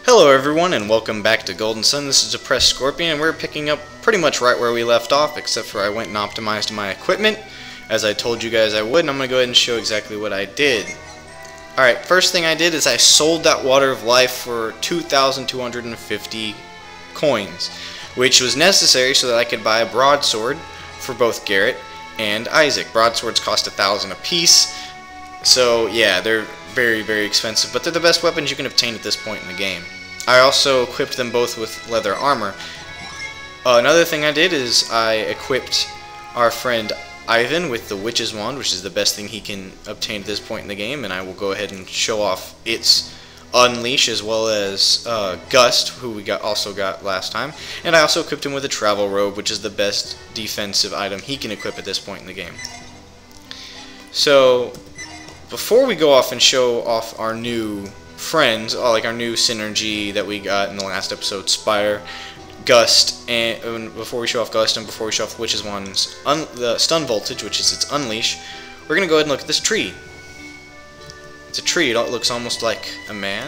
Hello everyone and welcome back to Golden Sun. This is DepressedSkorpion and we're picking up pretty much right where we left off, except for I went and optimized my equipment as I told you guys I would, and I'm going to go ahead and show exactly what I did. Alright, first thing I did is I sold that Water of Life for 2,250 coins, which was necessary so that I could buy a broadsword for both Garrett and Isaac. Broadswords cost 1,000 apiece, so yeah, they're very expensive, but they're the best weapons you can obtain at this point in the game. I also equipped them both with leather armor. Another thing I did is I equipped our friend Ivan with the Witch's Wand, which is the best thing he can obtain at this point in the game, and I will go ahead and show off its Unleash as well as Gust, who we also got last time. And I also equipped him with a Travel Robe, which is the best defensive item he can equip at this point in the game. So before we go off and show off our new friends, like our new synergy that we got in the last episode, Spire, Gust, and before we show off Gust and before we show off the Witch's Wand's the Stun Voltage, which is its Unleash, we're going to go ahead and look at this tree. It's a tree. It looks almost like a man.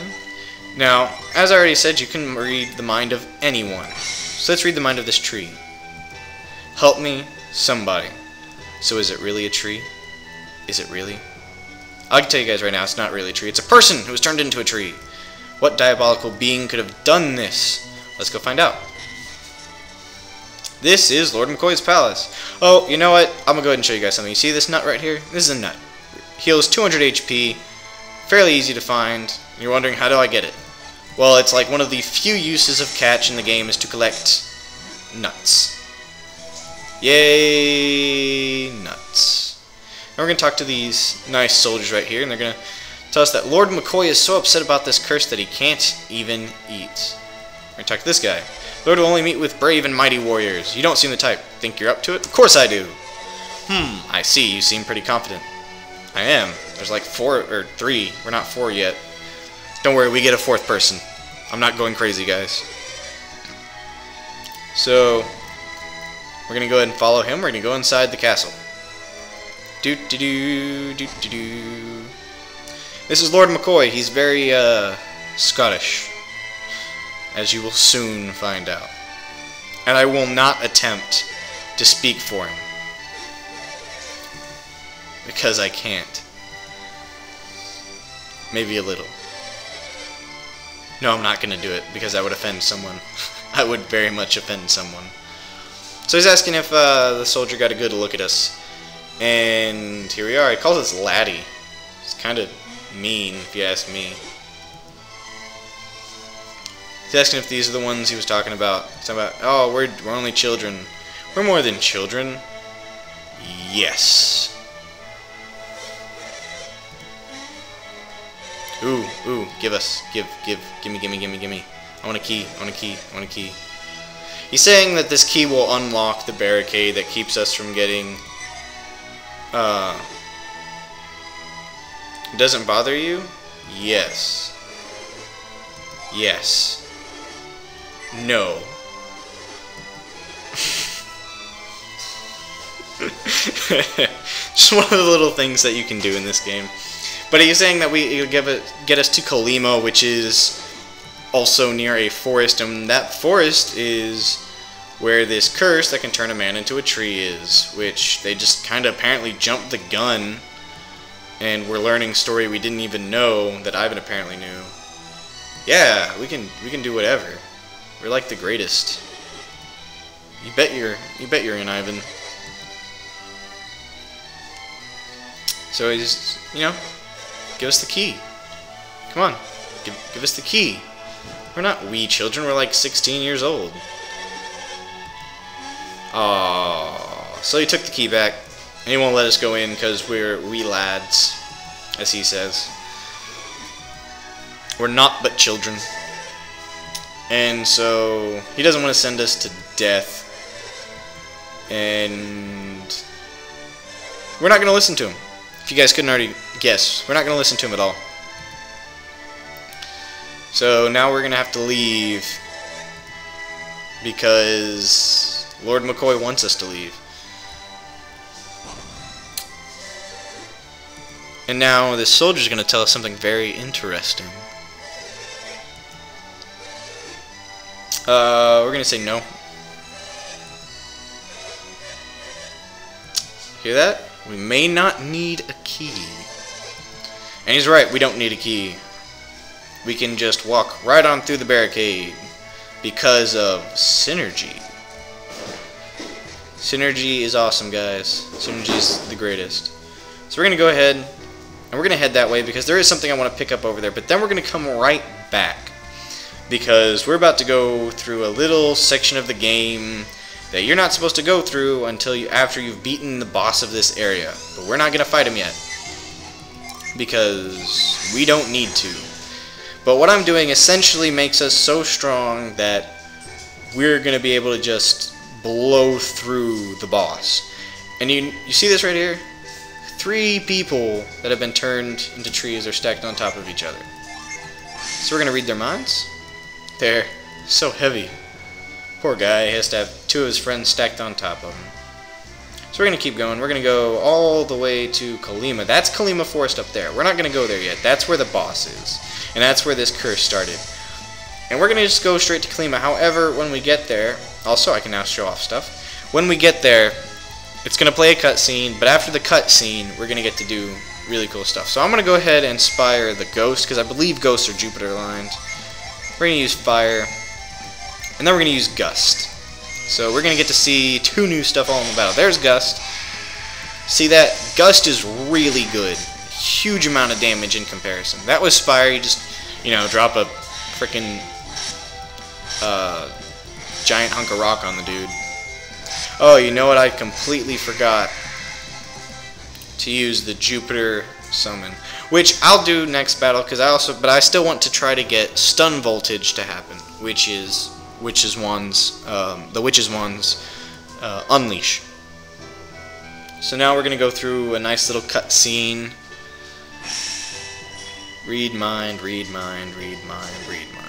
Now, as I already said, you can read the mind of anyone. So let's read the mind of this tree. Help me, somebody. So is it really a tree? Is it really? I can tell you guys right now, it's not really a tree. It's a person who was turned into a tree. What diabolical being could have done this? Let's go find out. This is Lord McCoy's palace. Oh, you know what? I'm going to go ahead and show you guys something. You see this nut right here? This is a nut. Heals 200 HP. Fairly easy to find. You're wondering, how do I get it? Well, it's like one of the few uses of catch in the game is to collect nuts. Yay, nuts. Now we're going to talk to these nice soldiers right here, and they're going to tell us that Lord McCoy is so upset about this curse that he can't even eat. We're going to talk to this guy. Lord will only meet with brave and mighty warriors. You don't seem the type. Think you're up to it? Of course I do. I see. You seem pretty confident. I am. There's like 4 or 3. We're not 4 yet. Don't worry, we get a 4th person. I'm not going crazy, guys. So we're going to go ahead and follow him. We're going to go inside the castle. This is Lord McCoy. He's very Scottish, as you will soon find out. And I will not attempt to speak for him, because I can't. Maybe a little. No, I'm not going to do it, because that would offend someone. I would very much offend someone. So he's asking if the soldier got a good look at us. And here we are. He calls us laddie. It's kind of mean, if you ask me. He's asking if these are the ones he was talking about. He's talking about, oh, we're only children. We're more than children. Yes. Ooh, give me. I want a key, I want a key. He's saying that this key will unlock the barricade that keeps us from getting... It doesn't bother you? Yes. Yes. No. Just one of the little things that you can do in this game. But he's saying that he'll get us to Kalima, which is also near a forest, and that forest is where this curse that can turn a man into a tree is, which they just kind of apparently jumped the gun, and we're learning a story we didn't even know that Ivan apparently knew. Yeah, we can do whatever. We're like the greatest. You bet you're in, Ivan. So he's, you know, give us the key. Come on, give us the key. We're not wee children. We're like 16 years old. Oh, so he took the key back, and he won't let us go in because we're wee lads, as he says. We're not but children. And so he doesn't want to send us to death. And we're not going to listen to him. If you guys couldn't already guess, we're not going to listen to him at all. So now we're going to have to leave because Lord McCoy wants us to leave. And now this soldier's going to tell us something very interesting. We're gonna say no. Hear that? We may not need a key. And he's right, we don't need a key. We can just walk right on through the barricade because of synergy. Synergy is awesome, guys. Synergy is the greatest. So we're going to go ahead and we're going to head that way because there is something I want to pick up over there. But then we're going to come right back because we're about to go through a little section of the game that you're not supposed to go through until after you've beaten the boss of this area. But we're not going to fight him yet because we don't need to. But what I'm doing essentially makes us so strong that we're going to be able to just blow through the boss. And you see this right here? 3 people that have been turned into trees are stacked on top of each other. So we're going to read their minds. They're so heavy. Poor guy, he has to have 2 of his friends stacked on top of him. So we're going to keep going. We're going to go all the way to Kalima. That's Kalima Forest up there. We're not going to go there yet. That's where the boss is. And that's where this curse started. And we're going to just go straight to Kalima. However, when we get there, also I can now show off stuff. When we get there, it's going to play a cutscene, but after the cutscene, we're going to get to do really cool stuff. So I'm going to go ahead and spire the ghost, because I believe ghosts are Jupiter aligned. We're going to use fire, and then we're going to use gust. So we're going to get to see 2 new stuff all in the battle. There's gust. See that? Gust is really good. Huge amount of damage in comparison. That was Spire, you just, drop a freaking giant hunk of rock on the dude. Oh, you know what? I completely forgot to use the Jupiter summon, which I'll do next battle because but I still want to try to get stun voltage to happen, which is the Witch's Wands unleash. So now we're gonna go through a nice little cutscene. Read mind, read mind, read mind, read mind.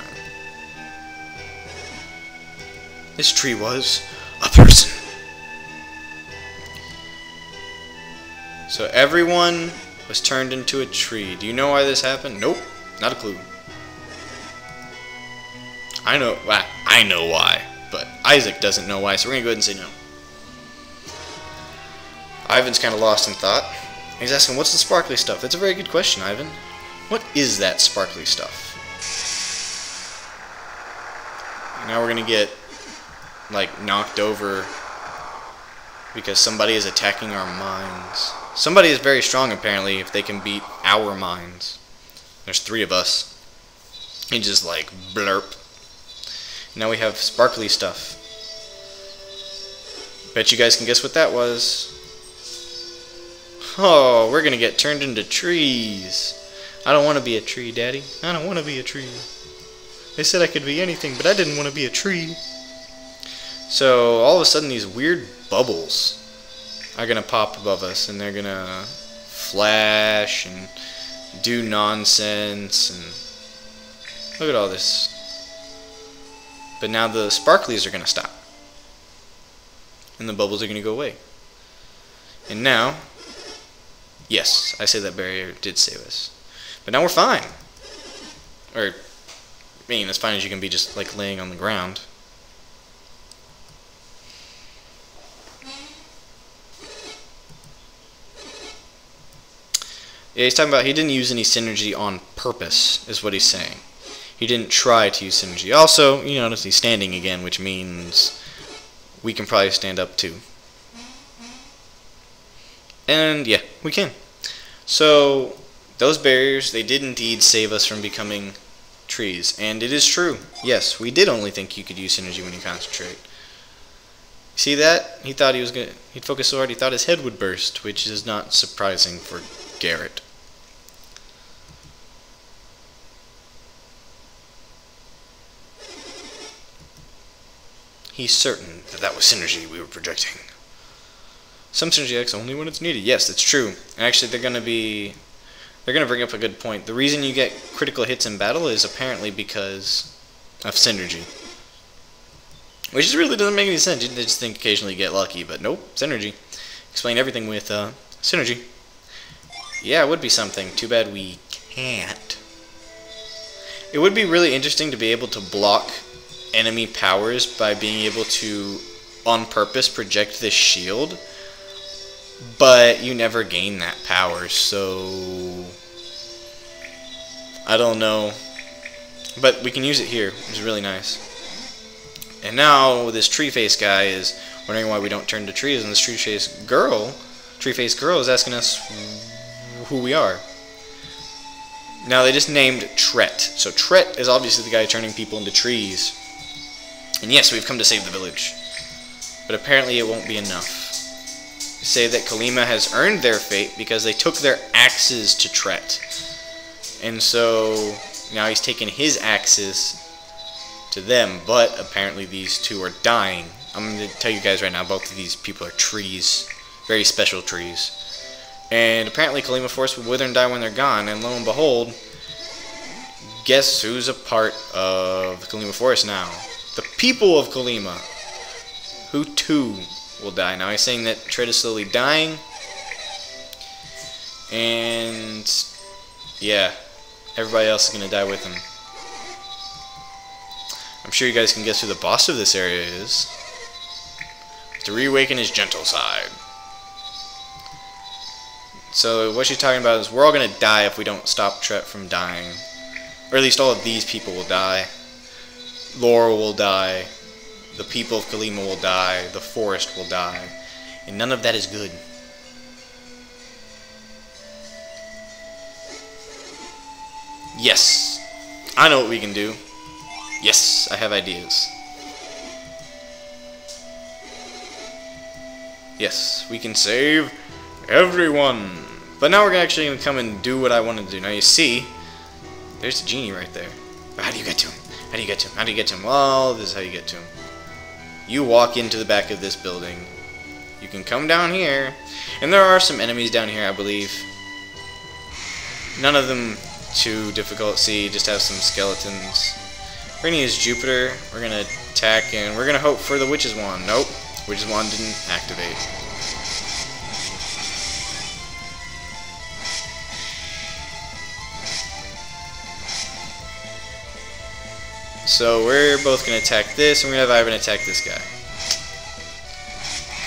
This tree was a person. So everyone was turned into a tree. Do you know why this happened? Nope, not a clue. I know why, but Isaac doesn't know why, so we're gonna go ahead and say no. Ivan's kind of lost in thought. He's asking, what's the sparkly stuff? That's a very good question, Ivan. What is that sparkly stuff? Now we're gonna get knocked over because somebody is attacking our minds. Somebody is very strong apparently if they can beat our minds. There's 3 of us. He just blurp. Now we have sparkly stuff. Bet you guys can guess what that was. Oh, we're gonna get turned into trees. I don't want to be a tree, Daddy. I don't want to be a tree. They said I could be anything, but I didn't want to be a tree. So all of a sudden these weird bubbles are going to pop above us, and they're going to flash and do nonsense. And look at all this. But now the sparklies are going to stop. And the bubbles are going to go away. And now, yes, I say that barrier did save us. But now we're fine. Or, as fine as you can be just laying on the ground. Yeah, he's talking about he didn't use any synergy on purpose, is what he's saying. He didn't try to use synergy. Also, you notice he's standing again, which means we can probably stand up too. And yeah, we can. So those barriers, they did indeed save us from becoming trees. And it is true. Yes, we did only think you could use synergy when you concentrate. See that? He thought he'd focus so hard he thought his head would burst, which is not surprising for Garrett. He's certain that that was synergy we were projecting. Some synergy acts only when it's needed. Yes, that's true. And actually, they're going to bring up a good point. The reason you get critical hits in battle is apparently because of synergy. Which just really doesn't make any sense. You just think occasionally you get lucky, but nope, synergy. Explain everything with synergy. Yeah, it would be something. Too bad we can't. It would be really interesting to be able to block enemy powers by being able to, on purpose, project this shield, but you never gain that power, so I don't know. But we can use it here, which is really nice. And now this tree face guy is wondering why we don't turn to trees, and this tree face girl is asking us who we are. Now they just named Tret. So Tret is obviously the guy turning people into trees. And yes, we've come to save the village. But apparently it won't be enough. They say that Kalima has earned their fate because they took their axes to Tret. And so now he's taken his axes to them, but apparently these two are dying. I'm going to tell you guys right now, both of these people are trees. Very special trees. And apparently Kalima Forest will wither and die when they're gone, and lo and behold, guess who's a part of the Kalima Forest now? The people of Kalima, who too will die. Now he's saying that Tret is slowly dying, and yeah, everybody else is going to die with him. I'm sure you guys can guess who the boss of this area is. To reawaken his gentle side. So what she's talking about is we're all going to die if we don't stop Tret from dying. Or at least all of these people will die. Laurel will die. The people of Kalima will die. The forest will die. And none of that is good. Yes. I know what we can do. Yes, I have ideas. Yes, we can save everyone. But now we're actually going to come and do what I want to do. Now you see, there's the genie right there. But how do you get to him? How do you get to him? How do you get to him? Well, this is how you get to him. You walk into the back of this building. You can come down here. And there are some enemies down here, I believe. None of them too difficult. See, just have some skeletons. We're going to use Jupiter. We're going to attack, and we're going to hope for the Witch's Wand. Nope. Witch's Wand didn't activate. So we're both going to attack this, and we're going to have Ivan attack this guy.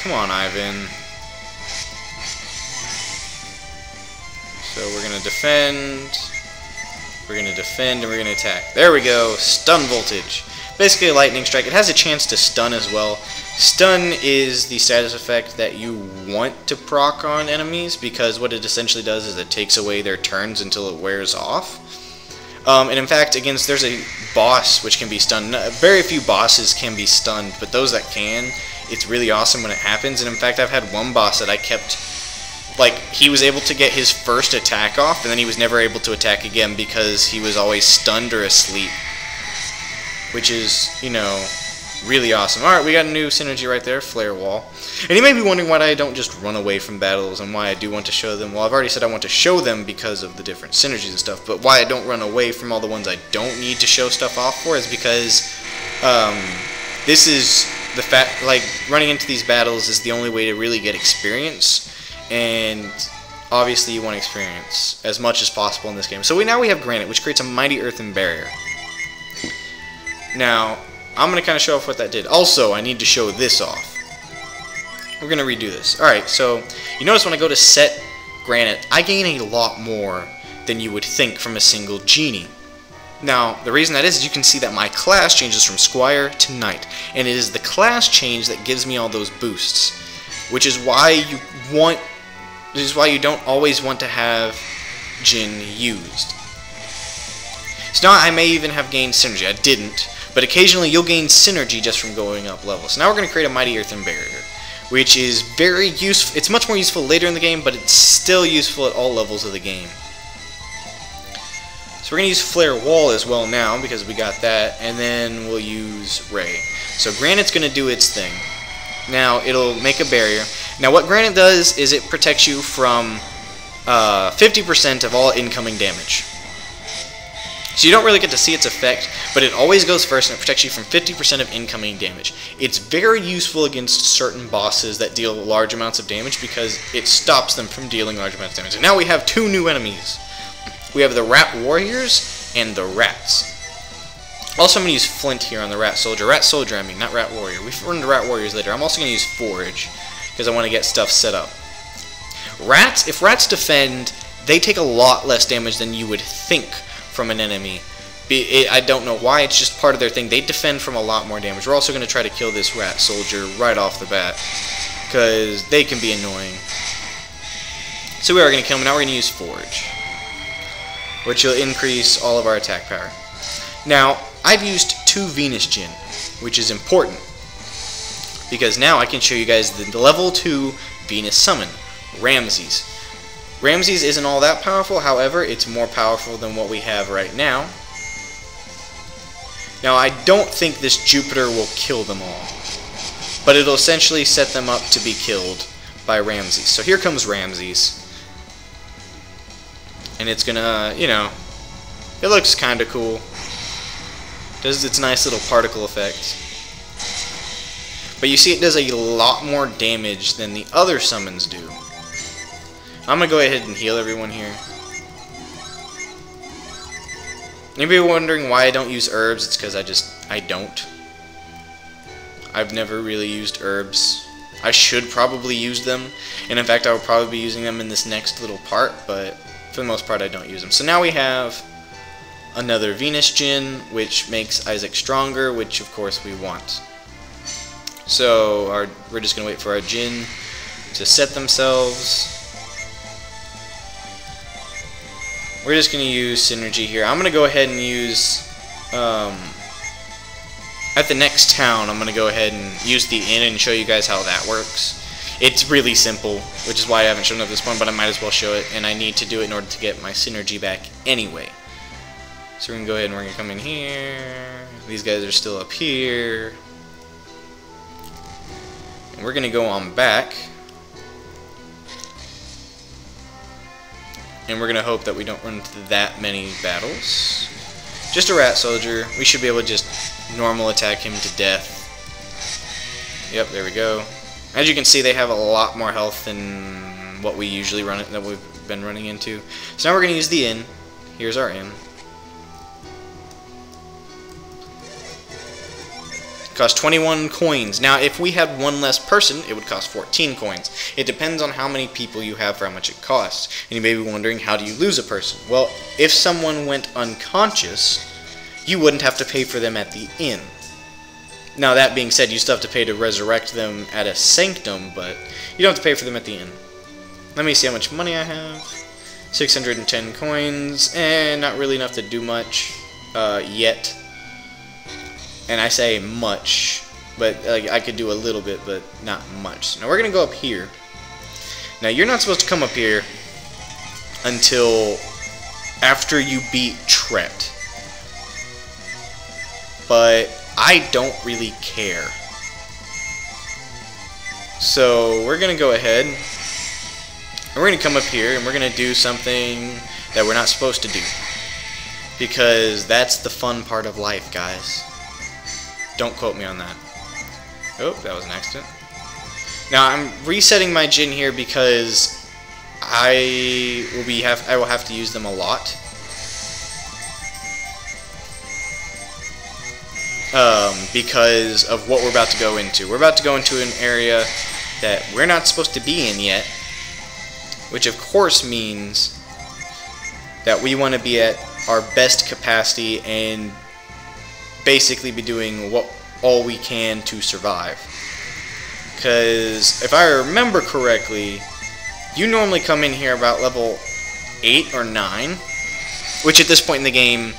Come on, Ivan. So we're going to defend. We're going to defend, and we're going to attack. There we go. Stun voltage. Basically a lightning strike. It has a chance to stun as well. Stun is the status effect that you want to proc on enemies, because what it essentially does is it takes away their turns until it wears off. And in fact, there's a boss which can be stunned. Very few bosses can be stunned, but those that can, it's really awesome when it happens. And in fact, I've had one boss that I kept, like, he was able to get his first attack off, and then he was never able to attack again because he was always stunned or asleep. Which is, you know, really awesome. Alright, we got a new synergy right there, Flare Wall. And you may be wondering why I don't just run away from battles and why I do want to show them. Well, I've already said I want to show them because of the different synergies and stuff, but why I don't run away from all the ones I don't need to show stuff off for is because this is the fact, like, running into these battles is the only way to really get experience, and obviously you want experience as much as possible in this game. So now we have Granite, which creates a mighty earthen barrier. Now, I'm going to kind of show off what that did. Also, I need to show this off. We're going to redo this. Alright, so you notice when I go to set Granite, I gain a lot more than you would think from a single genie. Now, the reason that is you can see that my class changes from Squire to Knight. And it is the class change that gives me all those boosts. Which is why you don't always want to have Jin used. So now I may even have gained synergy. I didn't. But occasionally you'll gain synergy just from going up levels. So now we're going to create a Mighty Earthen Barrier, which is very useful. It's much more useful later in the game, but it's still useful at all levels of the game. So we're going to use Flare Wall as well now, because we got that, and then we'll use Ray. So Granite's going to do its thing. Now it'll make a barrier. Now what Granite does is it protects you from 50% of all incoming damage. So you don't really get to see its effect, but it always goes first and it protects you from 50% of incoming damage. It's very useful against certain bosses that deal large amounts of damage because it stops them from dealing large amounts of damage. And now we have two new enemies. We have the Rat Warriors and the Rats. Also, I'm going to use Flint here on the Rat Soldier. Rat Soldier, I mean, not Rat Warrior. We've run into Rat Warriors later. I'm also going to use Forge, because I want to get stuff set up. Rats, if rats defend, they take a lot less damage than you would think from an enemy. I don't know why, it's just part of their thing. They defend from a lot more damage. We're also going to try to kill this Rat Soldier right off the bat, because they can be annoying. So we are going to kill him. Now we're going to use Forge, which will increase all of our attack power. Now, I've used 2 Venus Djinn, which is important, because now I can show you guys the level 2 Venus Summon, Ramses. Ramses isn't all that powerful, however, it's more powerful than what we have right now. Now, I don't think this Jupiter will kill them all, but it'll essentially set them up to be killed by Ramses. So here comes Ramses, and it's gonna, you know, it looks kinda cool. Does its nice little particle effect. But you see it does a lot more damage than the other summons do. I'm going to go ahead and heal everyone here. Anybody wondering why I don't use herbs? It's because I don't. I've never really used herbs. I should probably use them. And in fact, I will probably be using them in this next little part. But for the most part, I don't use them. So now we have another Venus Djinn, which makes Isaac stronger, which of course we want. So we're just going to wait for our Djinn to set themselves. We're just going to use synergy here. I'm going to go ahead and use, at the next town, I'm going to go ahead and use the inn and show you guys how that works. It's really simple, which is why I haven't shown it at this point, but I might as well show it, and I need to do it in order to get my synergy back anyway. So we're going to go ahead and we're going to come in here. These guys are still up here. And we're going to go on back. And we're going to hope that we don't run into that many battles. Just a Rat Soldier. We should be able to just normal attack him to death. Yep, there we go. As you can see, they have a lot more health than what we usually run, that we've been running into. So now we're going to use the inn. Here's our inn. Cost 21 coins. Now, if we had one less person, it would cost 14 coins. It depends on how many people you have for how much it costs. And you may be wondering, how do you lose a person? Well, if someone went unconscious, you wouldn't have to pay for them at the inn. Now, that being said, you still have to pay to resurrect them at a sanctum, but you don't have to pay for them at the inn. Let me see how much money I have. 610 coins, and not really enough to do much yet. And I say much, but I could do a little bit, but not much. So now we're going to go up here. Now, you're not supposed to come up here until after you beat Tret. But I don't really care. So we're going to go ahead, and we're going to come up here, and we're going to do something that we're not supposed to do. Because that's the fun part of life, guys. Don't quote me on that. Oh, that was an accident. Now I'm resetting my Djinn here because I will have to use them a lot. Because of what we're about to go into. We're about to go into an area that we're not supposed to be in yet, which of course means that we want to be at our best capacity and basically be doing all we can to survive. Because if I remember correctly, you normally come in here about level 8 or 9, which at this point in the game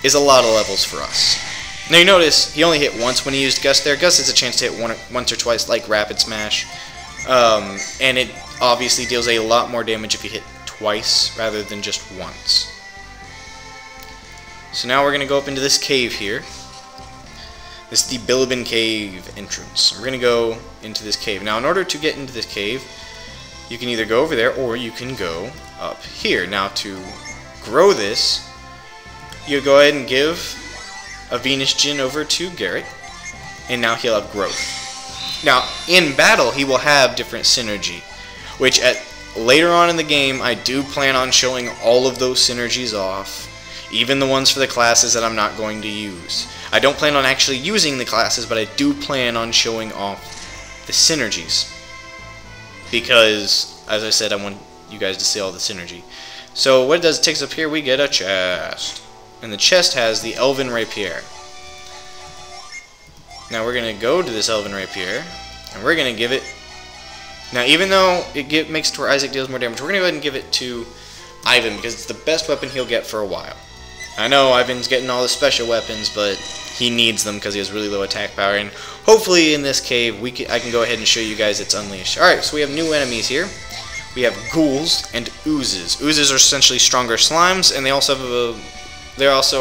is a lot of levels for us. Now you notice he only hit once when he used Gust there. Gust has a chance to hit once or twice like Rapid Smash, and it obviously deals a lot more damage if you hit twice rather than just once. So now we're going to go up into this cave here. This is the Bilibin Cave entrance. We're going to go into this cave. Now in order to get into this cave, you can either go over there or you can go up here. Now to grow this, you go ahead and give a Venus Djinn over to Garrett, and now he'll have growth. Now in battle he will have different synergy, which later on in the game I do plan on showing all of those synergies off even the ones for the classes that I'm not going to use. I don't plan on actually using the classes, but I do plan on showing off the synergies. Because, as I said, I want you guys to see all the synergy. So what it does, it takes up here, we get a chest. And the chest has the Elven Rapier. Now we're going to go to this Elven Rapier, and we're going to give it... Now even though it makes it to where Isaac deals more damage, we're going to go ahead and give it to Ivan, because it's the best weapon he'll get for a while. I know Ivan's getting all the special weapons, but he needs them because he has really low attack power, and hopefully in this cave I can go ahead and show you guys its unleashed. Alright, so we have new enemies here. We have ghouls and oozes. Oozes are essentially stronger slimes, and they also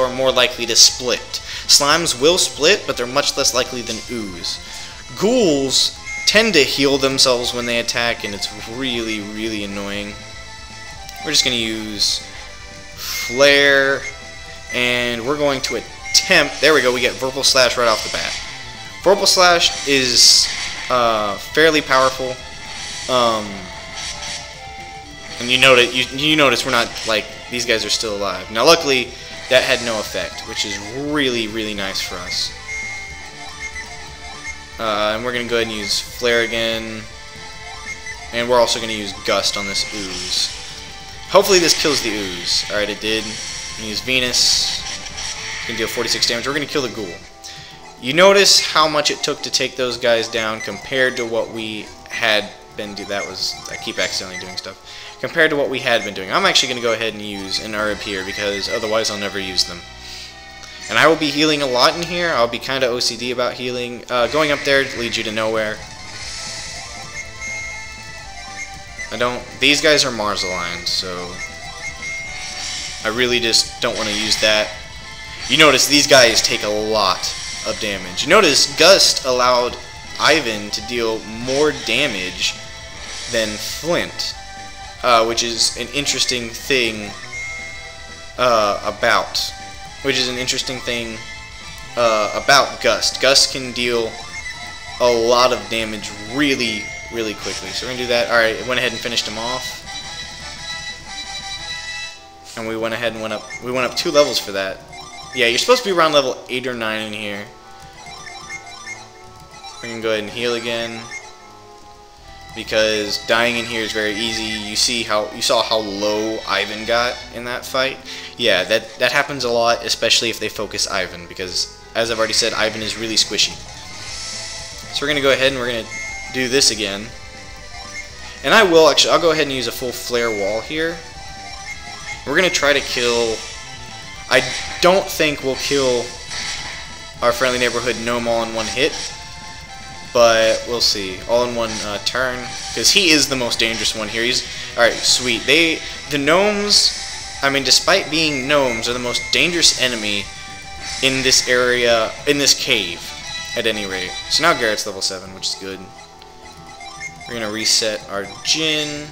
are more likely to split. Slimes will split, but they're much less likely than ooze. Ghouls tend to heal themselves when they attack, and it's really, really annoying. We're just going to use Flare, and we're going to attempt... There we go, we get Vorpal Slash right off the bat. Vorpal Slash is fairly powerful. And you notice we're not, like, these guys are still alive. Now luckily, that had no effect, which is really, really nice for us. And we're going to go ahead and use Flare again. And we're also going to use Gust on this ooze. Hopefully this kills the ooze. Alright, it did. I'm going to use Venus. It's going to deal 46 damage. We're going to kill the ghoul. You notice how much it took to take those guys down compared to what we had been doing. I keep accidentally doing stuff. Compared to what we had been doing. I'm actually going to go ahead and use an herb here because otherwise I'll never use them. And I will be healing a lot in here. I'll be kind of OCD about healing. Going up there leads you to nowhere. These guys are Mars aligned, so I really just don't want to use that. You notice these guys take a lot of damage. You notice Gust allowed Ivan to deal more damage than Flint, which is an interesting thing about Gust. Gust can deal a lot of damage really, really quickly. So we're gonna do that. Alright, it went ahead and finished him off. And we went ahead and went up 2 levels for that. Yeah, you're supposed to be around level 8 or 9 in here. We're gonna go ahead and heal again, because dying in here is very easy. You saw how low Ivan got in that fight. Yeah, that happens a lot, especially if they focus Ivan, because as I've already said, Ivan is really squishy. So we're gonna go ahead and we're gonna do this again. And I'll go ahead and use a full flare wall here. We're gonna try to kill... I don't think we'll kill our friendly neighborhood gnome all in one hit, but we'll see. All in one turn, because he is the most dangerous one here. Alright, sweet. The gnomes, I mean, despite being gnomes, are the most dangerous enemy in this area, in this cave, at any rate. So now Garrett's level 7, which is good. We're going to reset our Jin,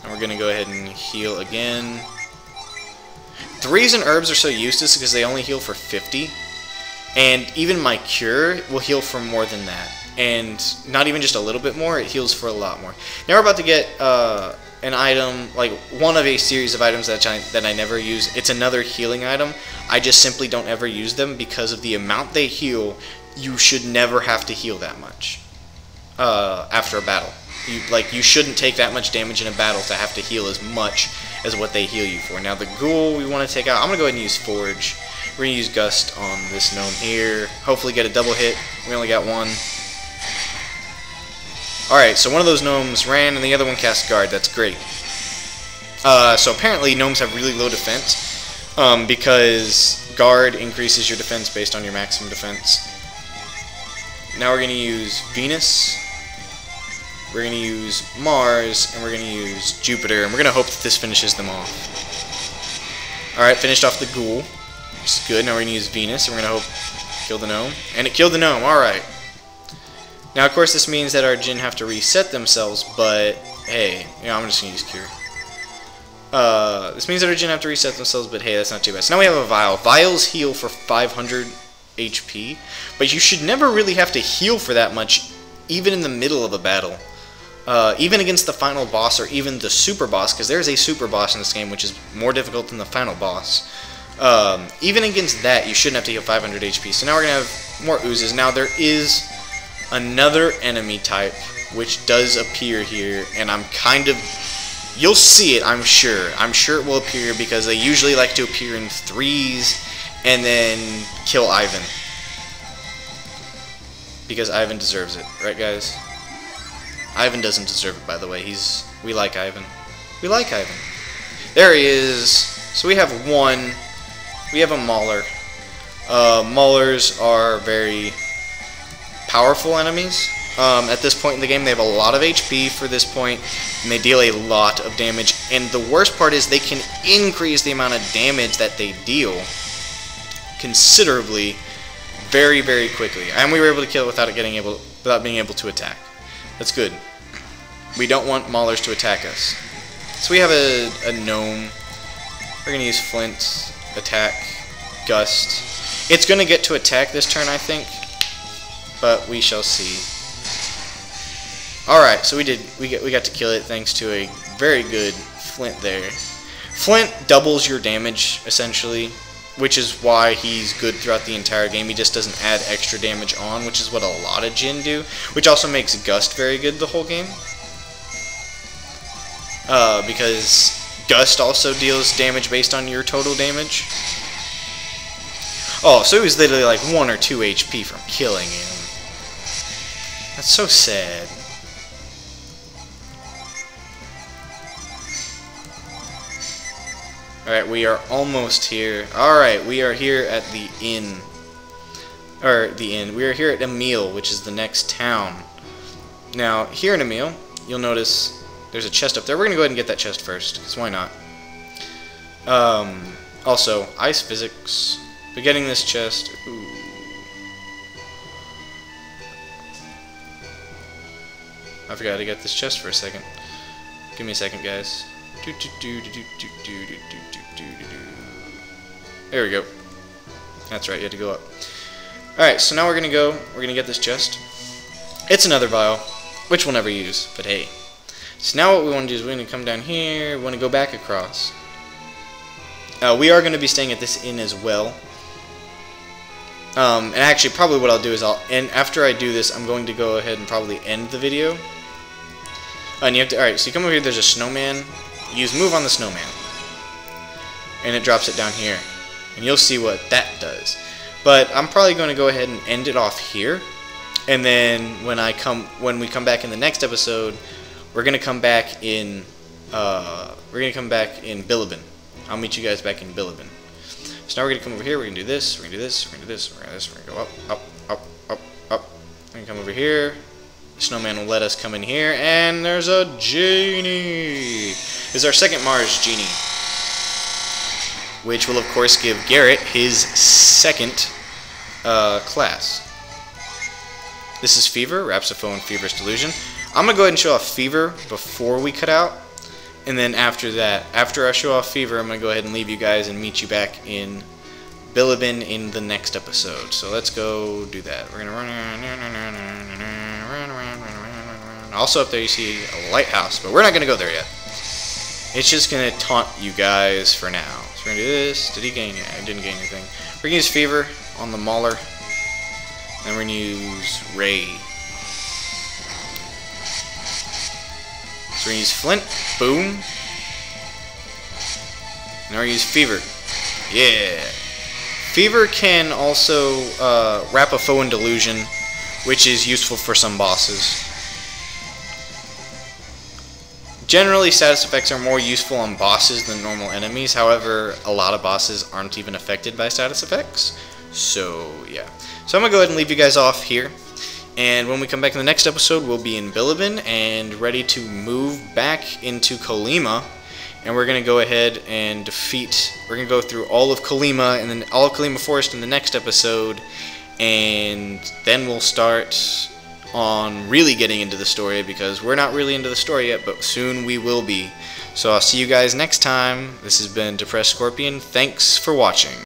and we're going to go ahead and heal again. The reason herbs are so useless is because they only heal for 50, and even my cure will heal for more than that. And not even just a little bit more, it heals for a lot more. Now we're about to get an item, like one of a series of items that I never use. It's another healing item. I just simply don't ever use them because of the amount they heal. You should never have to heal that much after a battle. You shouldn't take that much damage in a battle to have to heal as much as what they heal you for. Now the ghoul we want to take out, I'm going to go ahead and use Forge. We're going to use Gust on this gnome here. Hopefully get a double hit. We only got one. Alright, so one of those gnomes ran and the other one cast Guard. That's great. So apparently gnomes have really low defense because Guard increases your defense based on your maximum defense. Now we're going to use Venus. We're going to use Mars, and we're going to use Jupiter, and we're going to hope that this finishes them off. Alright, finished off the ghoul, which is good. Now we're going to use Venus, and we're going to hope kill the gnome. And it killed the gnome, alright. Now, of course, this means that our Jinn have to reset themselves, but, hey, I'm just going to use Cure. This means that our Jinn have to reset themselves, but hey, that's not too bad. So now we have a Vial. Vials heal for 500 HP, but you should never really have to heal for that much, even in the middle of a battle. Even against the final boss or even the super boss, because there's a super boss in this game which is more difficult than the final boss. Even against that, you shouldn't have to heal 500 HP. So now we're going to have more oozes. Now there is another enemy type which does appear here, and I'm kind of... You'll see it, I'm sure. I'm sure it will appear because they usually like to appear in threes and then kill Ivan. Because Ivan deserves it, right guys? Ivan doesn't deserve it, by the way. We like Ivan. We like Ivan. There he is. So we have one. We have a Mauler. Maulers are very powerful enemies. At this point in the game, they have a lot of HP for this point, and they deal a lot of damage. And the worst part is they can increase the amount of damage that they deal considerably, very, very quickly. And we were able to kill it without being able to attack. That's good. We don't want Maulers to attack us. So we have a gnome. We're going to use Flint, attack, Gust. It's going to get to attack this turn, I think, but we shall see. Alright, so we got to kill it thanks to a very good Flint there. Flint doubles your damage, essentially, which is why he's good throughout the entire game. He just doesn't add extra damage on, which is what a lot of Jinn do, which also makes Gust very good the whole game. Because Gust also deals damage based on your total damage. Oh, so he was literally like 1 or 2 HP from killing him. That's so sad. Alright, we are almost here. Alright, we are here at the inn. We are here at Emil, which is the next town. Now, here in Emil, you'll notice there's a chest up there. We're going to go ahead and get that chest first, because why not? Also, ice physics. But getting this chest... Ooh. I forgot to get this chest for a second. Give me a second, guys. There we go. That's right, you had to go up. Alright, so now we're gonna get this chest. It's another vial, which we'll never use, but hey. So now what we want to do is we're going to come down here, we want to go back across. We are going to be staying at this inn as well. And actually, probably what I'll do is after I do this, I'm going to go ahead and probably end the video. And you have to, alright, so you come over here, there's a snowman. Use move on the snowman. And it drops it down here. And you'll see what that does. But I'm probably going to go ahead and end it off here. And then when we come back in the next episode, we're going to come back in Bilibin. I'll meet you guys back in Bilibin. So now we're going to come over here, we're going to do this, we're going to do this, we're going to do this, we're going to do this, we're going to go up, up, up, up, up. We're going to come over here. The snowman will let us come in here, and there's a genie. This is our second Mars genie, which will of course give Garrett his second class. This is Fever, Rhapsophone, Feverish Delusion. I'm going to go ahead and show off Fever before we cut out, and then after that, after I show off Fever, I'm going to go ahead and leave you guys and meet you back in Bilibin in the next episode. So let's go do that. We're going to run. Also up there you see a lighthouse, but we're not going to go there yet. It's just going to taunt you guys for now. So we're going to do this. Did he gain? Yeah, I didn't gain anything. We're going to use Fever on the Mauler. And we're going to use Ray. So we're going to use Flint. Boom. And we're going to use Fever. Yeah. Fever can also wrap a foe in delusion, which is useful for some bosses. Generally, status effects are more useful on bosses than normal enemies. However, a lot of bosses aren't even affected by status effects. So, yeah. So I'm going to go ahead and leave you guys off here. And when we come back in the next episode, we'll be in Bilibin and ready to move back into Kolyma. And we're going to go ahead and we're going to go through all of Kolyma and then all of Kolyma Forest in the next episode. And then we'll start on really getting into the story, because we're not really into the story yet, but soon we will be. So I'll see you guys next time. This has been DepressedSkorpion. Thanks for watching.